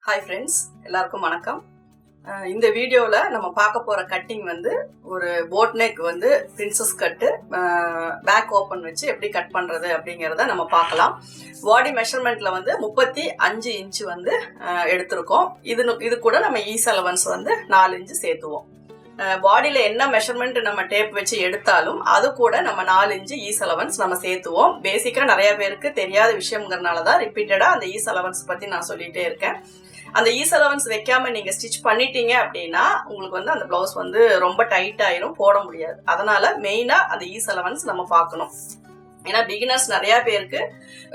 Hi friends, எல்லாருக்கும் வணக்கம். இந்த வீடியோல நம்ம பார்க்க போற கட்டிங் வந்து ஒரு போட் நெக் வந்து பிரின்சஸ் கட் பேக் ஓபன் வச்சு எப்படி கட் பண்றது அப்படிங்கறத நம்ம பார்க்கலாம். பாடி மெஷர்மென்ட்ல வந்து 35 இன்ச் வந்து எடுத்துறோம். இது கூட நம்ம ஈஸ் அலவன்ஸ் வந்து 4 இன்ச் சேர்த்துவோம். பாடியில என்ன மெஷர்மெண்ட் நம்ம டேப் வச்சு எடுத்தாலும் அது கூட நம்ம 4 இன்ச் ஈஸ் அலவன்ஸ் நம்ம சேர்த்துவோம். பேசிக்கா நிறைய பேருக்கு தெரியாத விஷயம்ங்கறனால தான் ரிப்பீட்டடா அந்த ஈஸ் அலவன்ஸ் பத்தி நான் சொல்லிட்டே இருக்கேன். அந்த ஈஸ் அலவன்ஸ் வைக்காம நீங்க ஸ்டிச் பண்ணிட்டீங்க அப்படின்னா உங்களுக்கு வந்து அந்த பிளவுஸ் வந்து ரொம்ப டைட் ஆயிரும், போட முடியாது. அதனால மெயினா அந்த ஈஸ் அலவன்ஸ் நம்ம பார்க்கணும். ஏன்னா பிகினர்ஸ் நிறைய பேருக்கு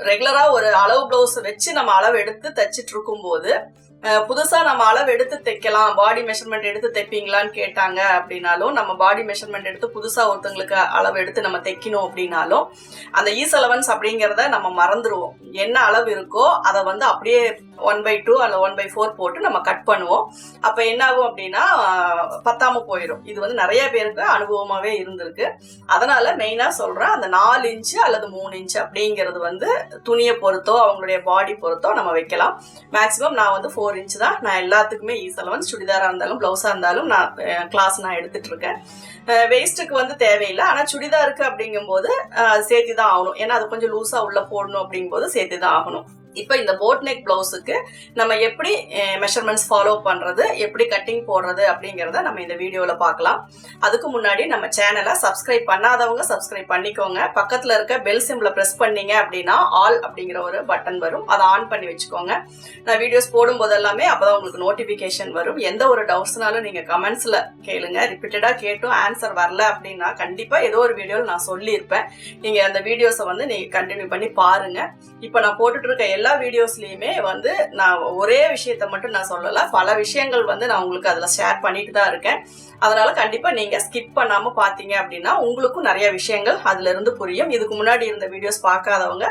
ரெகுலரா ஒரு அளவு பிளவுஸ் வச்சு நம்ம அளவு எடுத்து தச்சிட்டு இருக்கும் போது புதுசா நம்ம அளவு எடுத்து தைக்கலாம், பாடி மெஷர்மெண்ட் எடுத்து தைப்பீங்களான்னு கேட்டாங்க அப்படின்னாலும், நம்ம பாடி மெஷர்மெண்ட் எடுத்து புதுசா ஒருத்தவங்களுக்கு அளவு எடுத்து நம்ம தைக்கணும் அப்படின்னாலும் அந்த ஈஸ் அலவன்ஸ் அப்படிங்கறத நம்ம மறந்துடுவோம். என்ன அளவு இருக்கோ அதை வந்து அப்படியே 1/2 அல்ல 1/4 போட்டு நம்ம கட் பண்ணுவோம். அப்ப என்ன ஆகும் அப்படின்னா பத்தாம போயிடும். இது வந்து நிறைய பேருக்கு அனுபவமாவே இருந்திருக்கு. அதனால மெயினா சொல்றேன், அந்த 4 இன்ச் அல்லது 3 இன்ச் அப்படிங்கிறது வந்து துணியை பொறுத்தோ அவங்களுடைய பாடி பொறுத்தோ நம்ம வைக்கலாம். மேக்சிமம் நான் வந்து 4 இன்ச் தான் நான் எல்லாத்துக்குமே ஈஸ் அலவன்ஸ், சுடிதாரா இருந்தாலும் பிளவுஸா இருந்தாலும் நான் கிளாஸ் நான் எடுத்துட்டு இருக்கேன். வேஸ்ட்டுக்கு வந்து தேவையில்லை, ஆனா சுடிதாருக்கு அப்படிங்கும் போது சேர்த்து தான் ஆகணும். ஏன்னா அது கொஞ்சம் லூஸா உள்ள போடணும் அப்படிங்கும் போது சேர்த்து தான் ஆகணும். இப்போ இந்த போட் நெக் பிளவுஸுக்கு நம்ம எப்படி மெஷர்மெண்ட்ஸ் ஃபாலோ பண்றது, எப்படி கட்டிங் போடுறது அப்படிங்கறத நம்ம இந்த வீடியோல பார்க்கலாம். அதுக்கு முன்னாடி நம்ம சேனலை சப்ஸ்கிரைப் பண்ணாதவங்க சப்ஸ்கிரைப் பண்ணிக்கோங்க. பக்கத்துல இருக்க பெல் சிம்பிளை பிரஸ் பண்ணீங்க அப்படின்னா ஆல் அப்படிங்கிற ஒரு பட்டன் வரும், அதை ஆன் பண்ணி வச்சுக்கோங்க. நான் வீடியோஸ் போடும் போது எல்லாமே அப்பதான் உங்களுக்கு நோட்டிபிகேஷன் வரும். எந்த ஒரு டவுட்ஸ்னாலும் நீங்க கமெண்ட்ஸ்ல கேளுங்க. ரிப்பீட்டடா கேட்டும் ஆன்சர் வரல அப்படின்னா கண்டிப்பா ஏதோ ஒரு வீடியோல நான் சொல்லியிருப்பேன். நீங்க அந்த வீடியோஸை வந்து நீங்க கண்டினியூ பண்ணி பாருங்க. இப்ப நான் போட்டுட்டு இருக்க எல்லா வீடியோஸ்லயுமே வந்து நான் ஒரே விஷயத்த மட்டும் நான் சொல்லல, பல விஷயங்கள் வந்து நான் உங்களுக்கு அதுல ஷேர் பண்ணிட்டு தான் இருக்கேன். அதனால கண்டிப்பா நீங்க ஸ்கிப் பண்ணாம பாத்தீங்க அப்படின்னா உங்களுக்கும் நிறைய விஷயங்கள் அதுல இருந்து புரியும். இதுக்கு முன்னாடி இருந்த வீடியோஸ் பார்க்காதவங்க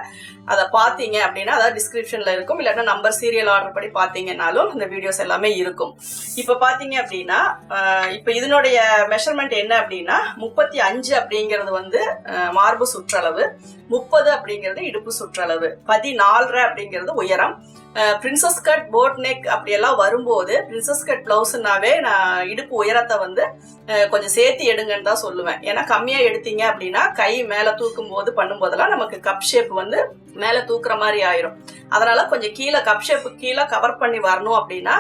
அதை பாத்தீங்க அப்படின்னா அதாவது டிஸ்கிரிப்ஷன்ல இருக்கும், இல்லைன்னா நம்பர் சீரியல் ஆர்டர் படி பாத்தீங்கன்னாலும் இந்த வீடியோஸ் எல்லாமே இருக்கும். இப்ப பாத்தீங்க அப்படின்னா இப்ப இதனுடைய மெஷர்மெண்ட் என்ன அப்படின்னா 35 அப்படிங்கிறது வந்து மார்பு சுற்றளவு, 30 அப்படிங்கிறது இடுப்பு சுற்றளவு, 14 அப்படிங்கிறது உயரம். பிரின்சஸ் கட் போட் நெக் அப்படியெல்லாம் வரும்போது பிரின்சஸ் கட் பிளவுஸ்னாவே நான் இடுப்பு உயரத்தை வந்து கொஞ்சம் சேர்த்து எடுங்கன்னு தான் சொல்லுவேன். ஏன்னா கம்மியா எடுத்தீங்க அப்படின்னா கை மேல தூக்கும் போது பண்ணும்போதெல்லாம் நமக்கு கப் ஷேப் வந்து மேல தூக்குற மாதிரி ஆயிரும். அதனால கொஞ்சம் கீழே கப் ஷேப்பு கீழே கவர் பண்ணி வரணும் அப்படின்னா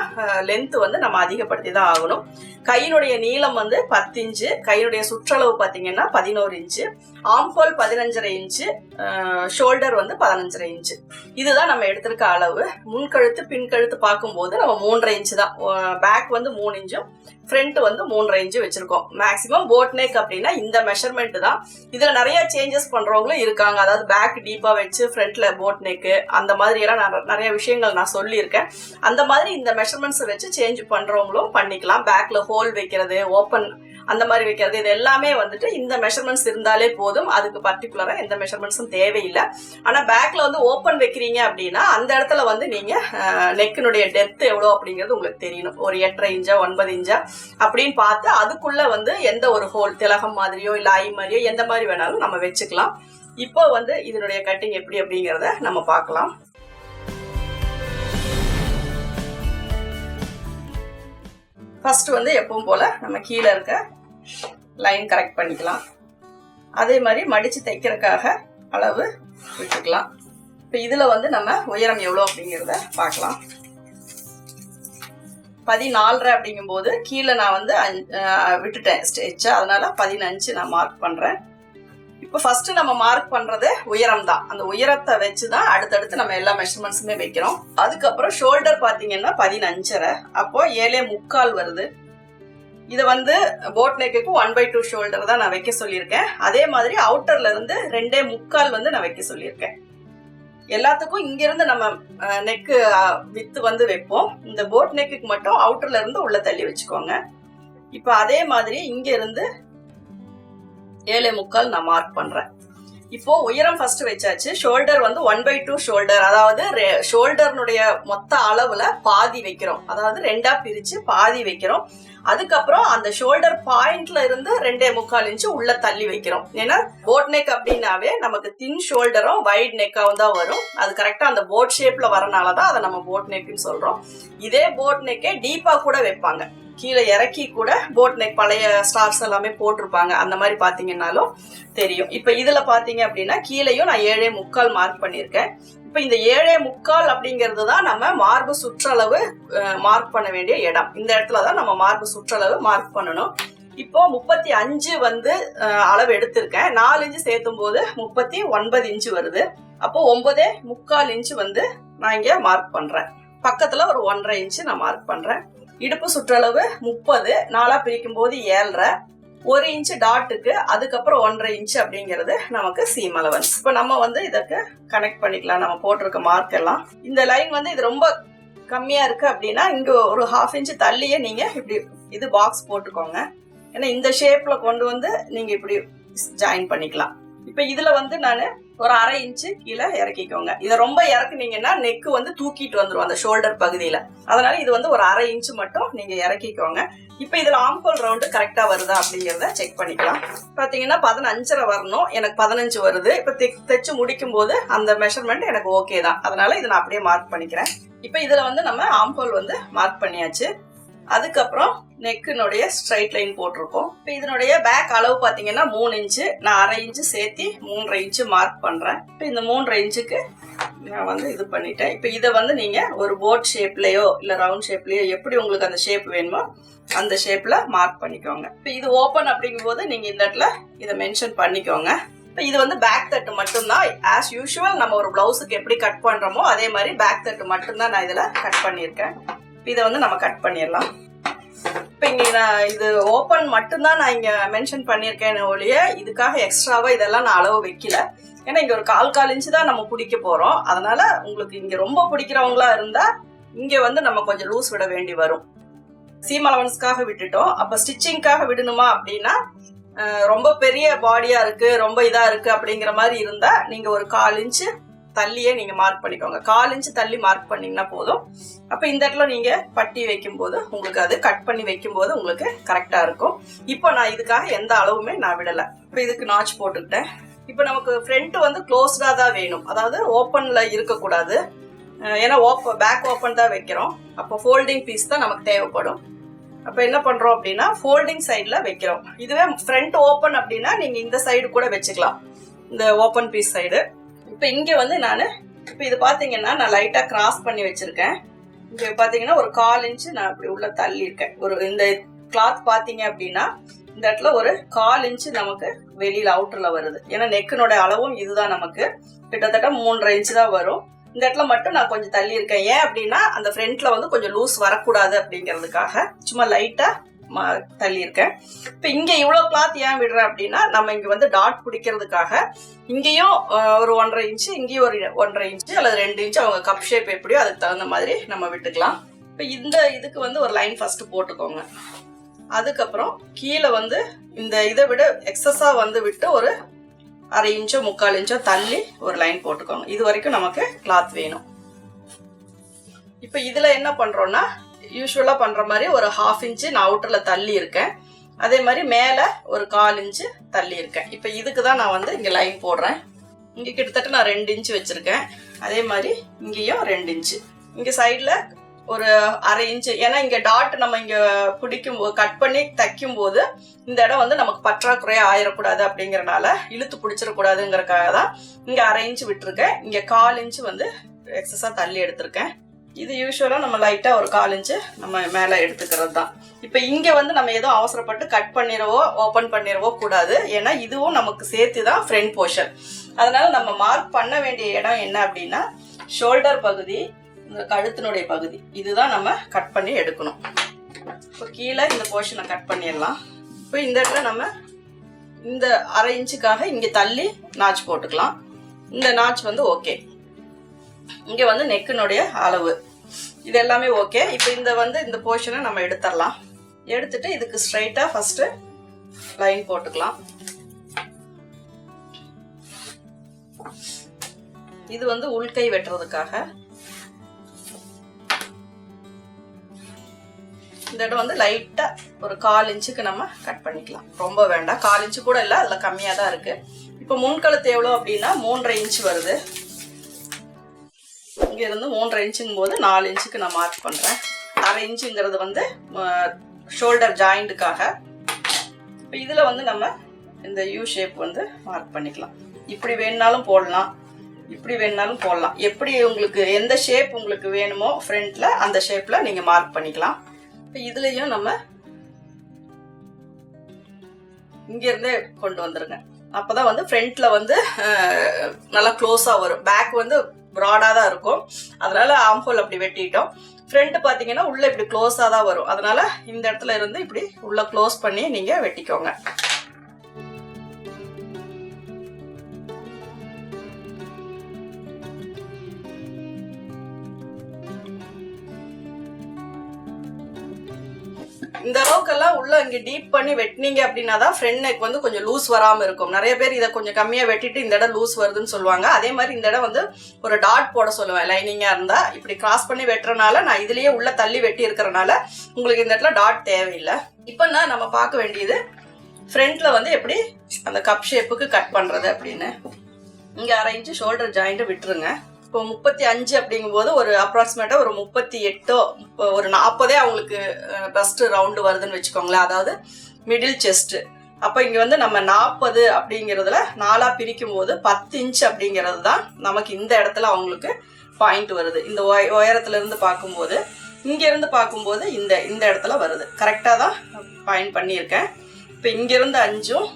லென்த் வந்து நம்ம அதிகப்படுத்தி தான் ஆகணும். கையினுடைய நீளம் வந்து 10 இன்ச்சு, கையினுடைய சுற்றளவு பாத்தீங்கன்னா 11 இன்ச்சு, ஆம்ஹோல் 15.5 இன்ச்சு, ஷோல்டர் வந்து 15.5 இன்ச்சு. இதுதான் நம்ம எடுத்திருக்க அளவு. முன்கழுத்து பின்கழுத்து பார்க்கும்போது நம்ம 3.5 இன்ச்சு தான், பேக் வந்து 3 இன்ச்சும் ஃப்ரண்ட் வந்து 3.5 இன்ச்சு வச்சிருக்கோம். மேக்சிமம் போட் நெக் அப்படின்னா இந்த மெஷர்மெண்ட் தான். இதுல நிறைய சேஞ்சஸ் பண்றவங்களும் இருக்காங்க. அதாவது பேக் டீப்பா வச்சு ஃப்ரண்ட்ல போட் நெக் அந்த மாதிரி எல்லாம் நிறைய விஷயங்கள் நான் சொல்லியிருக்கேன். அந்த மாதிரி இந்த மெஷர்மெண்ட்ஸ் வச்சு சேஞ்ச் பண்றவங்களும் பண்ணிக்கலாம். பேக்ல ஹோல் வைக்கிறது, ஓப்பன் அந்த மாதிரி வைக்கிறது, இது எல்லாமே வந்துட்டு இந்த மெஷர்மெண்ட்ஸ் இருந்தாலே போதும். அதுக்கு பர்டிகுலரா எந்த மெஷர்மெண்ட்ஸும் தேவையில்லை. ஆனா பேக்ல வந்து ஓப்பன் வைக்கிறீங்க அப்படின்னா அந்த இடத்துல வந்து நீங்க நெக்கினுடைய டெப்த் எவ்வளவு அப்படிங்கிறது உங்களுக்கு தெரியணும். ஒரு 8.5 இன்ச்சா 9 இன்ச்சா அப்படின்னு பார்த்து அதுக்குள்ள வந்து எந்த ஒரு ஹோல் திலகம் மாதிரியோ இல்ல ஐ மாதிரியோ எந்த மாதிரி வேணாலும் நம்ம வச்சுக்கலாம். இப்போ வந்து இதனுடைய கட்டிங் எப்படி அப்படிங்கிறத நம்ம பார்க்கலாம். ஃபர்ஸ்ட் வந்து எப்பவும் போல நம்ம கீழே இருக்க லைன் கரெக்ட் பண்ணிக்கலாம். அதே மாதிரி மடிச்சு தைக்கிறதுக்காக அளவு விட்டுக்கலாம். இப்போ இதுல வந்து நம்ம உயரம் எவ்வளோ அப்படிங்கிறத பார்க்கலாம். 14 அப்படிங்கும் போது கீழே நான் வந்து விட்டுட்டேன் ஸ்டெச்சை, அதனால 15 நான் மார்க் பண்றேன். இப்போ ஃபர்ஸ்ட் நம்ம மார்க் பண்றது உயரம் தான். அந்த உயரத்தை வச்சுதான் அடுத்தடுத்து நம்ம எல்லா மெஷர்மெண்ட்ஸுமே வைக்கிறோம். அதுக்கப்புறம் ஷோல்டர் பாத்தீங்கன்னா 15.5, அப்போ 7.25 வருது. இதை வந்து போட் நெக்குக்கு 1/2 ஷோல்டர் தான் நான் வைக்க சொல்லியிருக்கேன். அதே மாதிரி அவுட்டர்ல இருந்து 2.25 வந்து நான் வைக்க சொல்லியிருக்கேன். எல்லாத்துக்கும் இங்க இருந்து நம்ம நெக்கு வித்து வந்து வைப்போம். இந்த போட் நெக்குக்கு மட்டும் அவுட்டர்ல இருந்து உள்ள தள்ளி வச்சுக்கோங்க. இப்ப அதே மாதிரி இங்க இருந்து 7.25 நான் மார்க் பண்றேன். இப்போ உயரம் ஃபர்ஸ்ட் வச்சாச்சு. ஷோல்டர் வந்து 1/2 ஷோல்டர், அதாவது ஷோல்டர்னுடைய மொத்த அளவுல பாதி வைக்கிறோம். அதாவது 2ஆ பிரிச்சு பாதி வைக்கிறோம். அதுக்கப்புறம் அந்த ஷோல்டர் பாயிண்ட்ல இருந்து 2.25 இன்ச்சு உள்ள தள்ளி வைக்கிறோம். ஏன்னா போட் நெக் அப்படின்னாவே நமக்கு தின் ஷோல்டரும் வைட் நெக்காவும் தான் வரும். அது கரெக்டா அந்த போட் ஷேப்ல வரனாலதான் அதை நம்ம போட் நெக்னு சொல்றோம். இதே போட் நெக்கே டீப்பா கூட வைப்பாங்க. கீழே இறக்கி கூட போட் நெக் பழைய ஸ்டார்ஸ் எல்லாமே போட்டிருப்பாங்க. அந்த மாதிரி பாத்தீங்கன்னாலும் தெரியும். இப்ப இதுல பாத்தீங்க அப்படின்னா கீழேயும் நான் 7.25 மார்க் பண்ணிருக்கேன். இப்ப இந்த 7.25 அப்படிங்கிறது தான் நம்ம மார்பு சுற்றளவு மார்க் பண்ண வேண்டிய இடம். இந்த இடத்துலதான் நம்ம மார்பு சுற்றளவு மார்க் பண்ணணும். இப்போ 35 வந்து அளவு எடுத்திருக்கேன். 4 இன்ச்சு சேர்த்தும் போது 39 இன்ச்சு வருது. அப்போ 9.25 இன்ச்சு வந்து நான் இங்க மார்க் பண்றேன். பக்கத்துல ஒரு 1.5 இன்ச்சு நான் மார்க் பண்றேன். இடுப்பு சுற்றளவு 30, 4ஆ பிரிக்கும் போது 7.5, 1 இன்ச்சு டாட்டுக்கு, அதுக்கப்புறம் 1.5 இன்ச்சு அப்படிங்கிறது நமக்கு சீம் அலவன்ஸ். இப்ப நம்ம வந்து இதற்கு கனெக்ட் பண்ணிக்கலாம். நம்ம போட்டிருக்க மார்க் எல்லாம் இந்த லைன் வந்து இது ரொம்ப கம்மியா இருக்கு அப்படின்னா இங்க ஒரு 1/2 இன்ச்சு தள்ளியே நீங்க இப்படி இது பாக்ஸ் போட்டுக்கோங்க. ஏன்னா இந்த ஷேப்ல கொண்டு வந்து நீங்க இப்படி ஜாயின் பண்ணிக்கலாம். இப்ப இதுல வந்து நான் ஒரு 1/2 இன்ச்சு கீழே இறக்கிக்கோங்க. இதை ரொம்ப இறக்குனீங்கன்னா நெக்கு வந்து தூக்கிட்டு வந்துடும் அந்த ஷோல்டர் பகுதியில. அதனால இது வந்து ஒரு 1/2 இன்ச்சு மட்டும் நீங்க இறக்கிக்கோங்க. இப்ப இதுல ஆம்கோல் ரவுண்டு கரெக்டா வருதா அப்படிங்கறத செக் பண்ணிக்கலாம். பாத்தீங்கன்னா 15.5 வரணும், எனக்கு 15 வருது. இப்ப தைச்சு முடிக்கும் போது அந்த மெஷர்மெண்ட் எனக்கு ஓகே தான். அதனால இதை நான் அப்படியே மார்க் பண்ணிக்கிறேன். இப்ப இதுல வந்து நம்ம ஆம்கோல் வந்து மார்க் பண்ணியாச்சு. அதுக்கப்புறம் நெக்கினுடைய ஸ்ட்ரைட் லைன் போட்டிருக்கோம். இப்போ இதனுடைய பேக் அளவு பார்த்தீங்கன்னா 3 இன்ச்சு. நான் 1/2 இன்ச்சு சேர்த்து 3.5 இன்ச்சு மார்க் பண்றேன். இப்போ இந்த 3.5 இன்ச்சுக்கு நான் வந்து இது பண்ணிட்டேன். இப்போ இதை வந்து நீங்க ஒரு போட் ஷேப்லயோ இல்ல ரவுண்ட் ஷேப்லயோ எப்படி உங்களுக்கு அந்த ஷேப் வேணுமோ அந்த ஷேப்ல மார்க் பண்ணிக்கோங்க. இப்போ இது ஓப்பன் அப்படிங்கும் போது நீங்க இந்த இடத்துல இதை மென்ஷன் பண்ணிக்கோங்க. இப்போ இது வந்து பேக் தட்டு மட்டும்தான். ஆஸ் யூஷுவல் நம்ம ஒரு பிளவுஸுக்கு எப்படி கட் பண்றோமோ அதே மாதிரி பேக் தட்டு மட்டும்தான் நான் இதுல கட் பண்ணியிருக்கேன். இதை வந்து நம்ம கட் பண்ணிடலாம். இப்போ இங்க நான் இது ஓப்பன் மட்டும்தான் நான் இங்க மென்ஷன் பண்ணியிருக்கேன் ஒழிய இதுக்காக எக்ஸ்ட்ராவா இதெல்லாம் நான் அளவு வைக்கல. ஏன்னா இங்க ஒரு 1/4 இன்ச்சு தான் நம்ம பிடிக்க போறோம். அதனால உங்களுக்கு இங்க ரொம்ப பிடிக்கிறவங்களா இருந்தா இங்க வந்து நம்ம கொஞ்சம் லூஸ் விட வேண்டி வரும். சீம் அலவன்ஸ்க்காக விட்டுட்டோம். அப்ப ஸ்டிச்சிங்காக விடணுமா அப்படின்னா ரொம்ப பெரிய பாடியா இருக்கு, ரொம்ப இதா இருக்கு அப்படிங்கிற மாதிரி இருந்தா நீங்க ஒரு 1/4 இன்ச்சு தள்ளியே நீங்க மார்க் பண்ணிக்கோங்க. 1/4 இன்ச்சு தள்ளி மார்க் பண்ணீங்கன்னா போதும். அப்ப இந்த இடத்துல நீங்க பட்டி வைக்கும் போது உங்களுக்கு அது கட் பண்ணி வைக்கும் போது உங்களுக்கு கரெக்டா இருக்கும். இப்போ நான் இதுக்காக எந்த அளவுமே நான் விடல. இப்ப இதுக்கு நாச் போட்டுக்கிட்டேன். இப்ப நமக்கு ஃப்ரண்ட் வந்து க்ளோஸ்டா தான் வேணும், அதாவது ஓப்பன்ல இருக்கக்கூடாது. ஏன்னா பேக் ஓப்பன் தான் வைக்கிறோம். அப்போ ஃபோல்டிங் பீஸ் தான் நமக்கு தேவைப்படும். அப்ப என்ன பண்றோம் அப்படின்னா ஃபோல்டிங் சைட்ல வைக்கிறோம். இதுவே ஃப்ரண்ட் ஓப்பன் அப்படின்னா நீங்க இந்த சைடு கூட வச்சுக்கலாம், இந்த ஓப்பன் பீஸ் சைடு. இப்ப இங்க வந்து நான் இப்ப இது பாத்தீங்கன்னா நான் லைட்டா கிராஸ் பண்ணி வச்சிருக்கேன். இங்க பாத்தீங்கன்னா ஒரு 1/4 இன்ச்சு நான் இப்படி உள்ள தள்ளி இருக்கேன். ஒரு இந்த கிளாத் பாத்தீங்க அப்படின்னா இந்த இடத்துல ஒரு 1/4 இன்ச்சு நமக்கு வெளியில அவுட்டர்ல வருது. ஏன்னா நெக்கினோட அளவும் இதுதான், நமக்கு கிட்டத்தட்ட 3.5 இன்ச்சு தான் வரும். இந்த இடத்துல மட்டும் நான் கொஞ்சம் தள்ளி இருக்கேன். ஏன் அப்படின்னா அந்த ஃப்ரண்ட்ல வந்து கொஞ்சம் லூஸ் வரக்கூடாது அப்படிங்கிறதுக்காக சும்மா லைட்டா தள்ளி இருக்கேன். இப்ப இங்க இவ்வளவு கிளாத் ஏன் விடுறேன் அப்படின்னா நம்ம இங்க வந்து டாட் பிடிக்கிறதுக்காக இங்கேயும் ஒரு 1.5 இன்ச்சு, இங்கேயும் ஒரு 1.5 இன்ச்சு அல்லது 2 இன்ச்சு அவங்க கப் ஷேப் எப்படியோ அதுக்கு தகுந்த மாதிரி நம்ம விட்டுக்கலாம். இப்ப இந்த இதுக்கு வந்து ஒரு லைன் ஃபர்ஸ்ட் போட்டுக்கோங்க. அதுக்கப்புறம் கீழே வந்து இந்த இதை விட எக்ஸஸா வந்து விட்டு ஒரு 1/2 இன்ச்சோ 3/4 இன்ச்சோ தள்ளி ஒரு லைன் போட்டுக்கோங்க. இது வரைக்கும் நமக்கு கிளாத் வேணும். இப்ப இதுல என்ன பண்றோம்னா யூஸ்வலா பண்ற மாதிரி ஒரு 1/2 இன்ச்சு நான் அவுட்டர்ல தள்ளி இருக்கேன். அதே மாதிரி மேல ஒரு 1/4 இன்ச்சு தள்ளி இருக்கேன். இப்ப இதுக்கு தான் நான் வந்து இங்க லைன் போடுறேன். இங்க கிட்டத்தட்ட நான் 2 இன்ச்சு வச்சிருக்கேன். அதே மாதிரி இங்கேயும் 2 இன்ச்சு, இங்க சைட்ல ஒரு 1/2 இன்ச்சு. ஏன்னா இங்க டாட் நம்ம இங்க பிடிக்கும் போது கட் பண்ணி தைக்கும் போது இந்த இடம் வந்து நமக்கு பற்றாக்குறையா ஆயிடக்கூடாது அப்படிங்கறனால இழுத்து பிடிச்சிடக்கூடாதுங்கிறதுக்காக தான் இங்க 1/2 இன்ச்சு விட்டுருக்கேன். இங்க 1/4 இன்ச்சு வந்து எக்ஸஸா தள்ளி எடுத்திருக்கேன். இது யூஸ்வலா நம்ம லைட்டா ஒரு 1/4 இன்ச்சு நம்ம மேல எடுத்துக்கிறது தான். இப்ப இங்க வந்து நம்ம எதுவும் அவசரப்பட்டு கட் பண்ணிடவோ ஓபன் பண்ணிடவோ கூடாது. ஏன்னா இதுவும் நமக்கு சேர்த்து தான் ஃப்ரண்ட் போர்ஷன். அதனால நம்ம மார்க் பண்ண வேண்டிய இடம் என்ன அப்படின்னா ஷோல்டர் பகுதி, இந்த கழுத்தினுடைய பகுதி, இதுதான் நம்ம கட் பண்ணி எடுக்கணும். இப்போ கீழே இந்த போர்ஷனை கட் பண்ணிடலாம். இப்போ இந்த இடத்துல நம்ம இந்த 1/2 இன்ச்சுக்காக இங்க தள்ளி நாச் போட்டுக்கலாம். இந்த நாச் வந்து ஓகே. இங்க வந்து நெக்கினுடைய அளவு இது எல்லாமே ஓகே. இப்போ இந்த போர்ஷனை நம்ம எடுத்துடலாம். எடுத்துட்டு இதுக்கு ஸ்ட்ரைட்டா ஃபர்ஸ்ட் லைன் போட்டுக்கலாம். இது வந்து உள்கை வெட்டுறதுக்காக. இந்த இடம் வந்து லைட்டா ஒரு 1/4 இன்ச்சுக்கு நம்ம கட் பண்ணிக்கலாம். ரொம்ப வேண்டாம், 1/4 இன்ச்சு கூட இல்லை, அதில் கம்மியாக தான் இருக்கு. இப்போ முன்கழுத்து எவ்வளோ அப்படின்னா 3.5 இன்ச்சு வருது. இங்க இருந்து 3.5 இன்ச்சுங்கும் போது 4 இன்ச்சுக்கு நான் மார்க் பண்றேன். 1/2 இன்ச்சுங்கிறது வந்து ஷோல்டர் ஜாயிண்ட்டுக்காக. இப்போ இதில் வந்து நம்ம இந்த யூ ஷேப் வந்து மார்க் பண்ணிக்கலாம். இப்படி வேணுனாலும் போடலாம், இப்படி வேணுனாலும் போடலாம். எப்படி உங்களுக்கு எந்த ஷேப் உங்களுக்கு வேணுமோ ஃப்ரண்ட்ல அந்த ஷேப்ல நீங்க மார்க் பண்ணிக்கலாம். இப்போ இதுலயும் நம்ம இங்க இருந்தே கொண்டு வந்துருங்க. அப்பதான் வந்து ஃப்ரண்ட்ல வந்து நல்லா க்ளோஸா வரும். பேக் வந்து ப்ராடா தான் இருக்கும், அதனால ஆம்ஹோல் அப்படி வெட்டிட்டோம். ஃப்ரண்ட் பாத்தீங்கன்னா உள்ள இப்படி க்ளோஸா தான் வரும், அதனால இந்த இடத்துல இருந்து இப்படி உள்ள க்ளோஸ் பண்ணி நீங்க வெட்டிக்கோங்க. இந்த அளவுக்கெல்லாம் உள்ள இங்க டீப் பண்ணி வெட்டினீங்க அப்படின்னா தான் ஃப்ரண்ட் நெக் வந்து கொஞ்சம் லூஸ் வராம இருக்கும். நிறைய பேர் இதை கொஞ்சம் கம்மியா வெட்டிட்டு இந்த இடம் லூஸ் வருதுன்னு சொல்லுவாங்க. அதே மாதிரி இந்த இடம் வந்து ஒரு டாட் போட சொல்லுவேன். லைனிங்கா இருந்தா இப்படி கிராஸ் பண்ணி வெட்டுறதுனால நான் இதுலயே உள்ள தள்ளி வெட்டி இருக்கிறனால உங்களுக்கு இந்த இடத்துல டாட் தேவையில்லை. இப்போ நம்ம பார்க்க வேண்டியது ஃப்ரண்ட்ல வந்து எப்படி அந்த கப் ஷேப்புக்கு கட் பண்றது அப்படின்னு. இங்க 1/2 இன்ச்சு ஷோல்டர் ஜாயிண்ட் விட்டுருங்க. இப்போ 35 அப்படிங்கும் போது ஒரு அப்ராக்சிமேட்டா ஒரு 38 ஒரு 40 அவங்களுக்கு பஸ்ட் ரவுண்டு வருதுன்னு வச்சுக்கோங்களேன், அதாவது மிடில் செஸ்ட். அப்போ இங்க வந்து நம்ம 40 அப்படிங்கிறதுல 4ஆ பிரிக்கும் போது 10 இன்ச் அப்படிங்கிறது தான் நமக்கு இந்த இடத்துல அவங்களுக்கு பாயிண்ட் வருது. இந்த உயரத்துல இருந்து பார்க்கும்போது, இங்க இருந்து பார்க்கும்போது இந்த இடத்துல வருது. கரெக்டா தான் பாயிண்ட் பண்ணியிருக்கேன். இப்போ இங்க இருந்து 5ம்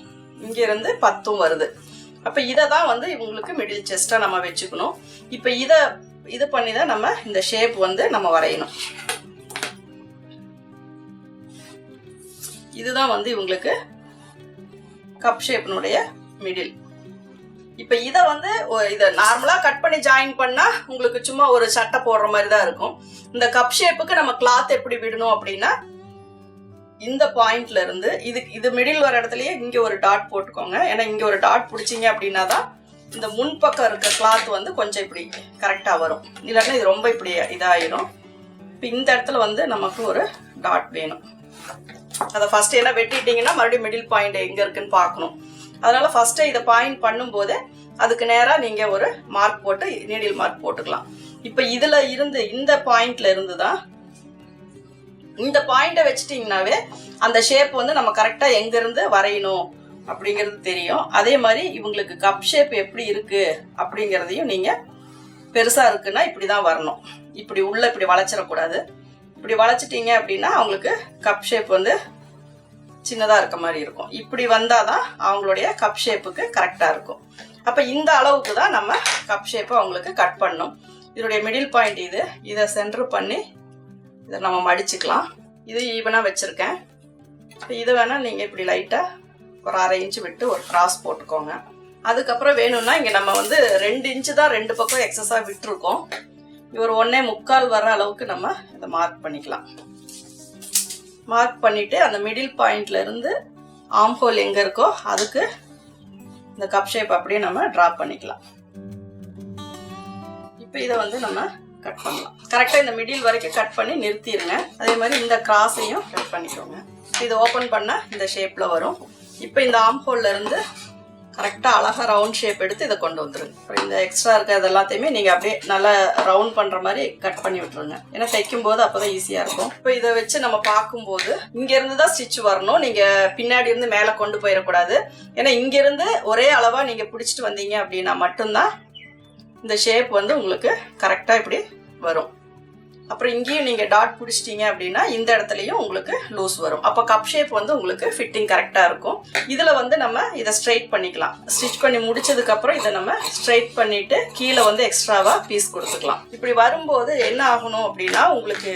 இங்க இருந்து 10ம் வருது. அப்ப இதை தான் வந்து இவங்களுக்கு மிடில் செஸ்டா நம்ம வச்சுக்கணும். இப்ப இது பண்ணி தான் நம்ம இந்த ஷேப் வந்து நம்ம வரையணும். இதுதான் வந்து இவங்களுக்கு கப் ஷேப்னுடைய மிடில். இப்ப இதை வந்து இதை நார்மலா கட் பண்ணி ஜாயின் பண்ணா உங்களுக்கு சும்மா ஒரு சட்டை போடுற மாதிரி தான் இருக்கும். இந்த கப் ஷேப்புக்கு நம்ம கிளாத் எப்படி விடணும் அப்படின்னா, இந்த பாயிண்ட்ல இருந்து இது மிடில் வர இடத்துலயே இங்க ஒரு டாட் போட்டுக்கோங்க. ஏன்னா இங்க ஒரு டாட் பிடிச்சிங்க அப்படின்னா தான் இந்த முன்பக்கம் இருக்க கிளாத் வந்து கொஞ்சம் இப்படி கரெக்டா வரும். இல்லைன்னா இது ரொம்ப இப்படி இதாயிரும். இப்போ இந்த இடத்துல வந்து நமக்கு ஒரு டாட் வேணும். அதை ஃபர்ஸ்ட் என்ன வெட்டிட்டீங்கன்னா மறுபடியும் மிடில் பாயிண்ட் எங்க இருக்குன்னு பார்க்கணும். அதனால ஃபர்ஸ்ட் இதை பாயிண்ட் பண்ணும்போது அதுக்கு நேரா நீங்க ஒரு மார்க் போட்டு நீடில் மார்க் போட்டுக்கலாம். இப்போ இதுல இருந்து இந்த பாயிண்ட்ல இருந்து தான் இந்த பாயிண்ட வச்சிட்டீங்கன்னாவே அந்த ஷேப் வந்து நம்ம கரெக்டா எங்க இருந்து வரையணும் அப்படிங்கிறது தெரியும். அதே மாதிரி இவங்களுக்கு கப் ஷேப் எப்படி இருக்கு அப்படிங்கிறதையும் நீங்க பெருசா இருக்குன்னா இப்படிதான் வரணும். இப்படி உள்ள இப்படி வளைச்சிடக்கூடாது. இப்படி வளைச்சிட்டீங்க அப்படின்னா அவங்களுக்கு கப் ஷேப் வந்து சின்னதா இருக்க மாதிரி இருக்கும். இப்படி வந்தாதான் அவங்களுடைய கப் ஷேப்புக்கு கரெக்டா இருக்கும். அப்ப இந்த அளவுக்கு தான் நம்ம கப் ஷேப்பை அவங்களுக்கு கட் பண்ணணும். இதோடைய மிடில் பாயிண்ட் இதை சென்டர் பண்ணி இதை நம்ம மடிச்சுக்கலாம். இது ஈவனா வச்சிருக்கேன். இதை வேணா நீங்க இப்படி லைட்டா ஒரு 1/2 இன்ச்சு விட்டு ஒரு கிராஸ் போட்டுக்கோங்க. அதுக்கப்புறம் வேணும்னா இங்க நம்ம வந்து 2 இன்ச்சு தான் 2 பக்கம் எக்ஸஸா விட்டுருக்கோம். ஒரு 1.25 வர அளவுக்கு நம்ம இதை மார்க் பண்ணிக்கலாம். மார்க் பண்ணிட்டு அந்த மிடில் பாயிண்ட்ல இருந்து ஆர்ம் ஹோல் எங்க இருக்கோ அதுக்கு இந்த கப் ஷேப் அப்படியே நம்ம டிரா பண்ணிக்கலாம். இப்போ இதை வந்து நம்ம கட் பண்ணலாம். கரெக்டா இந்த மிடில் வரைக்கும் கட் பண்ணி நிறுத்திடுங்க. அதே மாதிரி இந்த கிராஸையும் கட் பண்ணிக்கோங்க. இதை ஓபன் பண்ணா இந்த ஷேப்ல வரும். இப்போ இந்த ஆர்ம் ஹோல்ல இருந்து கரெக்டா அழகா ரவுண்ட் ஷேப் எடுத்து இதை கொண்டு வந்துருங்க. அப்புறம் இந்த எக்ஸ்ட்ரா இருக்கிறது எல்லாத்தையுமே நீங்க அப்படியே நல்லா ரவுண்ட் பண்ற மாதிரி கட் பண்ணி விட்டுருங்க. ஏன்னா தைக்கும் போது அப்பதான் ஈஸியா இருக்கும். இப்போ இதை வச்சு நம்ம பார்க்கும்போது இங்க இருந்து தான் ஸ்டிச் வரணும். நீங்க பின்னாடி இருந்து மேல கொண்டு போயிடக்கூடாது. ஏன்னா இங்க இருந்து ஒரே அளவா நீங்க பிடிச்சிட்டு வந்தீங்க அப்படின்னா மட்டும்தான் இந்த ஷேப் வந்து உங்களுக்கு கரெக்டா இப்படி வரும். அப்புறம் இங்கேயும் நீங்க டாட் பிடிச்சிட்டீங்க அப்படின்னா இந்த இடத்துலயும் உங்களுக்கு லூஸ் வரும். அப்ப கப் ஷேப் வந்து உங்களுக்கு ஃபிட்டிங் கரெக்டா இருக்கும். இதுல வந்து நம்ம இதை ஸ்ட்ரைட் பண்ணிக்கலாம். ஸ்டிச் பண்ணி முடிச்சதுக்கு அப்புறம் இதை நம்ம ஸ்ட்ரைட் பண்ணிட்டு கீழே வந்து எக்ஸ்ட்ராவா பீஸ் கொடுத்துக்கலாம். இப்படி வரும்போது என்ன ஆகணும் அப்படின்னா உங்களுக்கு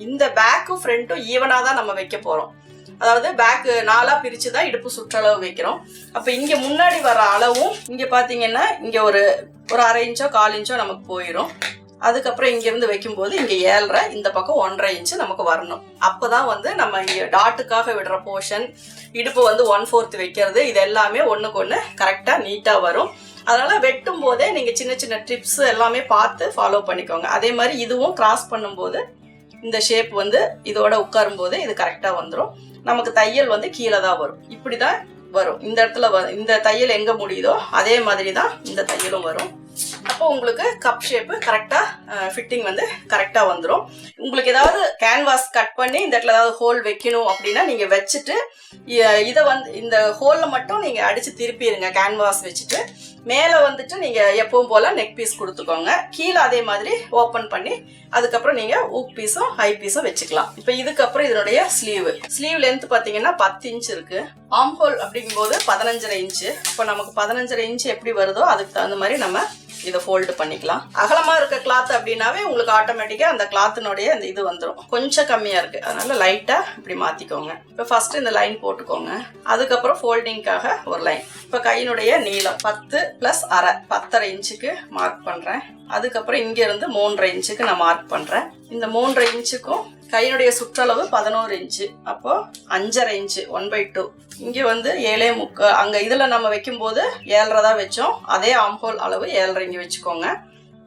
இந்த பேக்கும் ஃப்ரண்ட்டும் ஈவனா தான் நம்ம வைக்க போறோம். அதாவது பேக் 4ஆ பிரிச்சுதான் இடுப்பு சுற்றளவு வைக்கிறோம். அப்ப இங்க முன்னாடி வர அளவும் இங்க பாத்தீங்கன்னா இங்க ஒரு 1/2 இன்ச்சோ 1/4 இன்ச்சோ நமக்கு போயிடும். அதுக்கப்புறம் இங்கிருந்து வைக்கும்போது இங்க 7.5, இந்த பக்கம் 1.5 இன்ச்சு நமக்கு வரணும். அப்பதான் வந்து நம்ம இங்க டாட்டுக்காக விடுற போர்ஷன், இடுப்பு வந்து 1/4 வைக்கிறது, இது எல்லாமே ஒண்ணுக்கு ஒண்ணு கரெக்டா நீட்டா வரும். அதனால வெட்டும் போதே நீங்க சின்ன சின்ன டிப்ஸ் எல்லாமே பார்த்து ஃபாலோ பண்ணிக்கோங்க. அதே மாதிரி இதுவும் கிராஸ் பண்ணும்போது இந்த ஷேப் வந்து இதோட உட்காரும் போது இது கரெக்டா வந்துடும். நமக்கு தையல் வந்து கீழே தான் வரும். இப்படிதான் வரும். இந்த இடத்துல இந்த தையல் எங்க முடியுதோ அதே மாதிரி தான் இந்த தையலும் வரும். அப்போ உங்களுக்கு கப் ஷேப்பு கரெக்டா ஃபிட்டிங் வந்து கரெக்டா வந்துடும். உங்களுக்கு ஏதாவது கேன்வாஸ் கட் பண்ணி இந்த இடத்துல ஏதாவது ஹோல் வைக்கணும் அப்படின்னா நீங்க வச்சுட்டு இதை வந்து இந்த ஹோல்ல மட்டும் நீங்க அடிச்சு திருப்பிடுங்க. கேன்வாஸ் வச்சுட்டு மேல வந்துட்டு நீங்க எப்பவும் போல நெக் பீஸ் கொடுத்துக்கோங்க. கீழே அதே மாதிரி ஓபன் பண்ணி அதுக்கப்புறம் நீங்க ஊக் பீஸும் ஹை பீஸும் வச்சுக்கலாம். இப்ப இதுக்கப்புறம் இதனுடைய ஸ்லீவ் லென்த் பாத்தீங்கன்னா 10 இன்ச் இருக்கு. ஆர்ம் ஹோல் அப்படிங்கும் போது 15.5 இன்ச்சு. இப்போ நமக்கு 15.5 இன்ச்சு எப்படி வருதோ அதுக்கு தகுந்த மாதிரி நம்ம இதை ஃபோல்டு பண்ணிக்கலாம். அகலமா இருக்க கிளாத் அப்படின்னாவே உங்களுக்கு ஆட்டோமேட்டிக்கா அந்த கிளாத்தினுடைய அந்த இது வந்துடும். கொஞ்சம் கம்மியா இருக்கு, அதனால லைட்டா இப்படி மாத்திக்கோங்க. இப்போ ஃபர்ஸ்ட் இந்த லைன் போட்டுக்கோங்க. அதுக்கப்புறம் ஃபோல்டிங்காக ஒரு லைன். இப்போ கையினுடைய நீளம் 10 + ½ 10.5 இன்ச்சுக்கு மார்க் பண்றேன். அதுக்கப்புறம் இங்க இருந்து 3.5 இன்ச்சுக்கு நான் மார்க் பண்றேன். இந்த 3.5 இன்ச்சுக்கும் கையினுடைய சுற்றளவு 11 இன்ச்சு. அப்போ 5.5 இன்ச்சு 1/2. இங்க வந்து 7.75. அங்க இதுல நம்ம வைக்கும் போது 7.5 தான் வச்சோம். அதே ஆர்ம் ஹோல் அளவு 7.5 இங்க வச்சுக்கோங்க.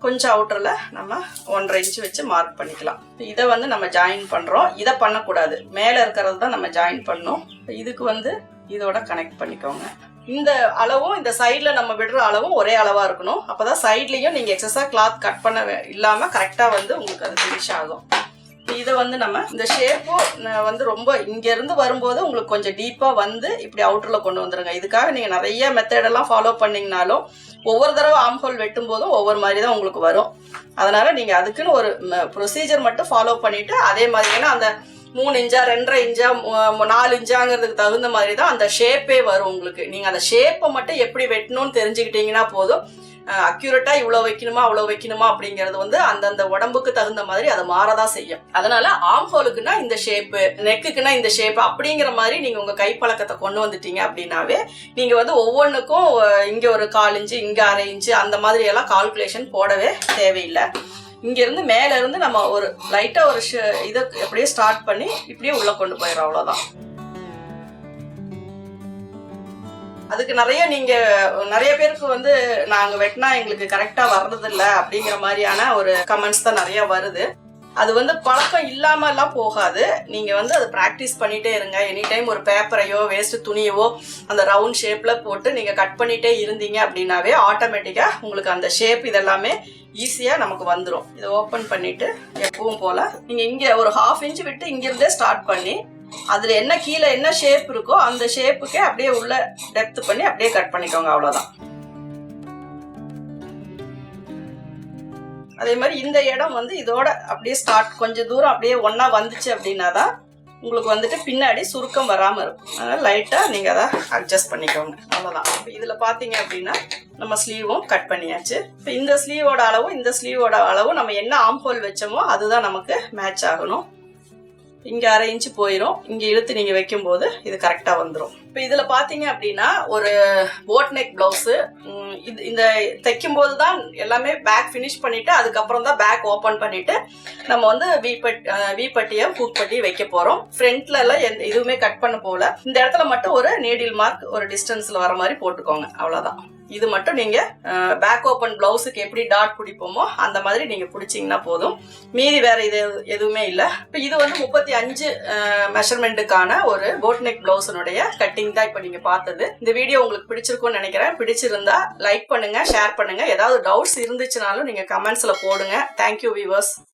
கொஞ்சம் அவுட்டர்ல நம்ம 1.5 இன்ச்சு வச்சு மார்க் பண்ணிக்கலாம். இதை வந்து நம்ம ஜாயின் பண்றோம். இதை பண்ணக்கூடாது, மேல இருக்கிறது தான் நம்ம ஜாயின் பண்ணணும். இதுக்கு வந்து இதோட கனெக்ட் பண்ணிக்கோங்க. இந்த அளவும் இந்த சைட்ல நம்ம விடுற அளவும் ஒரே அளவா இருக்கணும். அப்பதான் சைட்லயும் நீங்க எக்ஸஸா கிளாத் கட் பண்ண இல்லாம கரெக்டா வந்து உங்களுக்கு அது ஃபினிஷ் ஆகும். இதை வந்து நம்ம இந்த ஷேப்பும் வந்து ரொம்ப இங்க இருந்து வரும்போது உங்களுக்கு கொஞ்சம் டீப்பா வந்து இப்படி அவுட்டர்ல கொண்டு வந்துருங்க. இதுக்காக நீங்க நிறைய மெத்தடெல்லாம் ஃபாலோ பண்ணீங்கனாலும் ஒவ்வொரு தடவை ஆர்ம் ஹோல் வெட்டும் போதும் ஒவ்வொரு மாதிரி தான் உங்களுக்கு வரும். அதனால நீங்க அதுக்குன்னு ஒரு ப்ரொசீஜர் மட்டும் ஃபாலோ பண்ணிட்டு அதே மாதிரி, ஏன்னா அந்த 3 இன்ச்சா 2.5 இன்ச்சா 4 இன்ச்சாங்கிறதுக்கு தகுந்த மாதிரி தான் அந்த ஷேப்பே வரும் உங்களுக்கு. நீங்க அந்த ஷேப்பை மட்டும் எப்படி வெட்டணும்னு தெரிஞ்சுக்கிட்டீங்கன்னா போதும். அக்யூரேட்டா இவ்வளவு வைக்கணுமா அவ்வளவு வைக்கணுமா அப்படிங்கறது வந்து அந்தந்த உடம்புக்கு தகுந்த மாதிரி அது மாறதான் செய்யும். அதனால ஆர்ம் ஹோலுக்குன்னா இந்த ஷேப்பு, நெக்குக்குன்னா இந்த ஷேப் அப்படிங்கிற மாதிரி நீங்க உங்க கைப்பழக்கத்தை கொண்டு வந்துட்டீங்க அப்படின்னாவே நீங்க வந்து ஒவ்வொன்றுக்கும் இங்க ஒரு 1/4 இன்ச்சு இங்க 1/2 இன்ச்சு அந்த மாதிரி எல்லாம் கால்குலேஷன் போடவே தேவையில்லை. இங்க இருந்து மேல இருந்து நம்ம ஒரு லைட்டா ஒரு இதை அப்படியே ஸ்டார்ட் பண்ணி இப்படியே உள்ள கொண்டு போயிடும். அவ்வளவுதான். அதுக்கு நிறைய பேருக்கு வந்து நாங்க வெட்டினா எங்களுக்கு கரெக்டா வர்றது இல்ல அப்படிங்கிற மாதிரியான ஒரு கமெண்ட்ஸ் தான் நிறைய வருது. அது வந்து பழக்கம் இல்லாம எல்லாம் போகாது. நீங்க வந்து அதை பிராக்டிஸ் பண்ணிட்டே இருங்க. எனி டைம் ஒரு பேப்பரையோ வேஸ்ட் துணியவோ அந்த ரவுண்ட் ஷேப்ல போட்டு நீங்க கட் பண்ணிட்டே இருந்தீங்க அப்படின்னாவே ஆட்டோமேட்டிக்கா உங்களுக்கு அந்த ஷேப் இதெல்லாமே ஈஸியா நமக்கு வந்துடும். இதை ஓபன் பண்ணிட்டு எப்பவும் போல நீங்க இங்க ஒரு 1/2 இன்ச் விட்டு இங்க இருந்தே ஸ்டார்ட் பண்ணி அதுல என்ன கீழே என்ன ஷேப் இருக்கோ அந்த ஷேப்புக்கே அப்படியே உள்ள டெப்த் பண்ணி அப்படியே கட் பண்ணிக்கோங்க. அவ்வளவுதான். அதே மாதிரி இந்த இடம் வந்து இதோட அப்படியே ஸ்டார்ட் கொஞ்சம் தூரம் அப்படியே ஒன்னா வந்துச்சு அப்படின்னா தான் உங்களுக்கு வந்துட்டு பின்னாடி சுருக்கம் வராம இருக்கும். அதனால லைட்டா நீங்க அதை அட்ஜஸ்ட் பண்ணிக்கோங்க. அவ்வளவுதான். இதுல பாத்தீங்க அப்படின்னா நம்ம ஸ்லீவும் கட் பண்ணியாச்சு. இப்போ இந்த ஸ்லீவோட அளவும் இந்த ஸ்லீவோட அளவும் நம்ம என்ன ஆர்ம் ஹோல் வச்சோமோ அதுதான் நமக்கு மேட்ச் ஆகணும். இங்க 1/2 இன்ச்சு போயிடும். இங்க இழுத்து நீங்க வைக்கும் போது இது கரெக்டா வந்துடும். இப்ப இதுல பாத்தீங்க அப்படின்னா ஒரு போட் நெக் பிளவுஸ் இந்த தைக்கும் போதுதான் எல்லாமே பேக் பினிஷ் பண்ணிட்டு அதுக்கப்புறம் தான் பேக் ஓபன் பண்ணிட்டு நம்ம வந்து வி பட்டிய ஹூக் பட்டி வைக்க போறோம். ஃப்ரண்ட்ல எல்லாம் எதுவுமே கட் பண்ண போல. இந்த இடத்துல மட்டும் ஒரு நீடில் மார்க் ஒரு டிஸ்டன்ஸ்ல வர மாதிரி போட்டுக்கோங்க. அவ்வளவுதான். இது மட்டும் நீங்க பேக் ஓபன் பிளவுஸுக்கு எப்படி டாட் பிடிப்போமோ அந்த மாதிரி நீங்க பிடிச்சீங்கன்னா போதும். மீதி வேற இது எதுவுமே இல்லை. இப்போ இது வந்து 35 மெஷர்மெண்ட்டுக்கான ஒரு போட் நெக் பிளவுஸனுடைய கட்டிங் தான் இப்போ நீங்க பார்த்தது. இந்த வீடியோ உங்களுக்கு பிடிச்சிருக்கும்னு நினைக்கிறேன். பிடிச்சிருந்தா லைக் பண்ணுங்க, ஷேர் பண்ணுங்க. ஏதாவது டவுட்ஸ் இருந்துச்சுனாலும் நீங்க கமெண்ட்ஸ்ல போடுங்க. Thank you viewers.